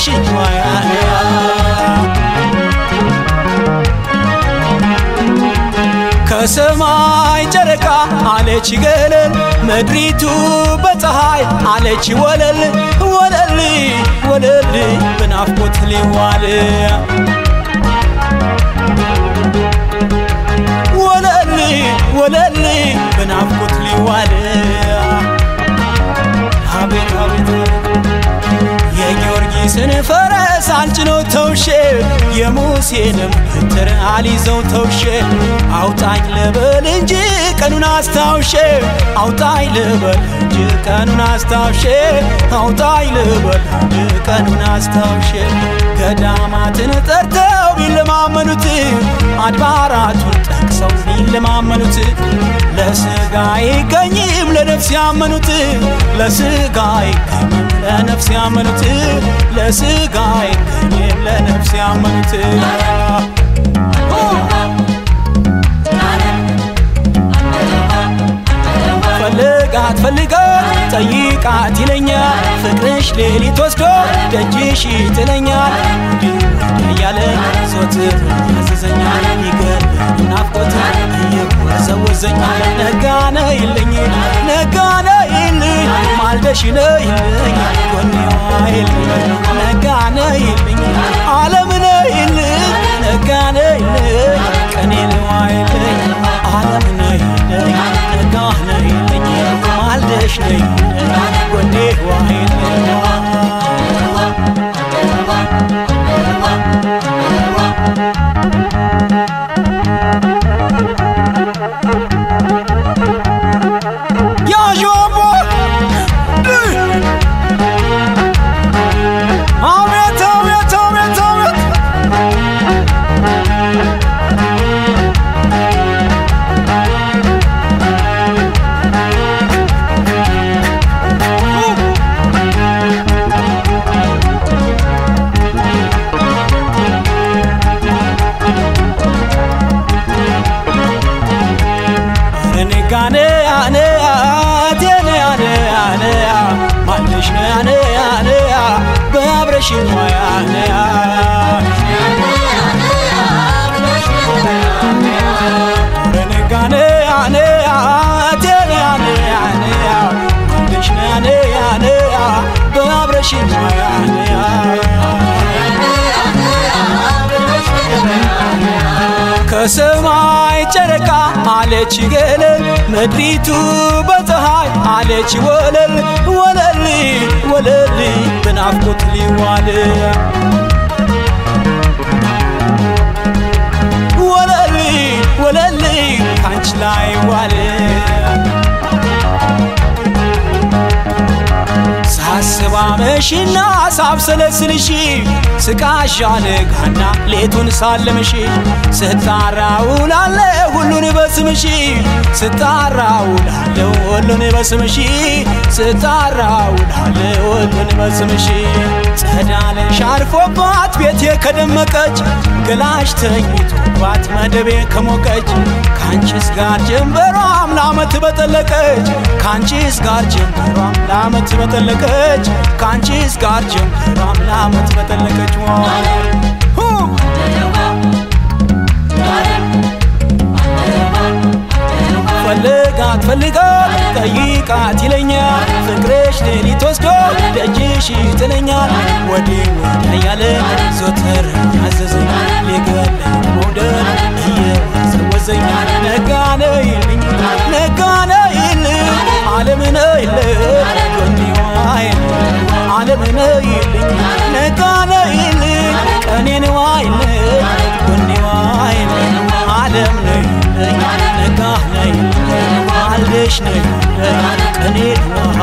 አብረሽኝ ዋያ ከሰማይ ጨረቃ አለች ገለል ምድሪቱ በፀሐይ አለች ወለል ወለል ወለል በናፍቆት ሊዋል ወለል ወለል በናፍቆት ሊዋል አቤት አቤት የጊዮርጊስን ፈረስ አልጭነው ተውሼ የሙሴንም በትር አልይዘው ተውሼ አውጣኝ ልበል እንጂ ቀኑን አስታውሼ አውጣኝ ልበል እንጂ ቀኑን አስታውሼ አውጣኝ ልበል እንጂ ቀኑን አስታውሼ ገዳማትን ጠርተው ቢለማመኑት አድባራቱን ጠቅሰው ቢለማመኑት ለስጋ ይገኝም ለነፍስ ያመኑት ለስጋ ይገኝም ለነፍስ ያመኑት ለስጋ ይገኝም ለነፍስ ያመኑት ፈልጋት ፈልጋት ጠይቃት ይለኛል ፍቅርሽ ሌሊት ወስዶ ደጅሽ ይጥለኛል ያለ ዞትር ያዘዘኛል ይገርም ናፍቆት ይወዘወዘኛል ነጋነ ይልኝ ማልደሽ ነይልኝ ጎኔዋ ይልኝ ነጋነ ይልኝ ዓለምነ ይልኝ ነጋነ ይልኝ ቀኔዋ ይልኝ ዓለምነ ይልኝ ነጋነ ይልኝ ማልደሽ ነይልኝ ጎኔዋ ይልኝ ከሰማይ ጨረቃ አለች ገለል ምድሪቱ በፀሐይ አለች ወለል ወለል ወለል በናፍቆት ሊዋል ወለል ወለል ካንቺ ላይ ዋል ሳስባ መሽና ሳብሰለስልሽ ስቃሻለ ጋና ሌቱን ሳለምሽ ስታራውላለ ሁሉን በስምሽ ስታራውላለ ሁሉን በስምሽ ስታራውላለ ሁሉን በስምሽ ጸዳለሽ አርፎባት ቤቴ ከደመቀች ገላሽ ተኝቶባት መደቤ ከሞቀች ካንቺስ ጋር ጀንበሯም ላመት በጠለቀች ካንቺስ ጋር ጀንበሯም ላመት በጠለቀች ካንቺስ ጋር ጀንበሯም ላመት በጠለቀች ፈልጋት ፈልጋት ጠይቃት ይለኛል ፍቅርሽ ሌሊት ወስዶ ደጅሽ ይጥለኛል ወዴ ወዲያ ያለ ዞትር ያዘዘኛል ሊገለኝ መውደድ እየወዘወዘኛል ነጋነ ይልኝ ዓለምነ ይልኝ ጎኔዋ ይልኝ ዓለምነ ይልኝ ነጋነ ይልኝ ቀኔዋ ይልኝ ጎኔዋ ይልኝ ዓለምነ ይልኝ ነጋነ ይልኝ ማልደሽ ነይልኝ ቀኔዋ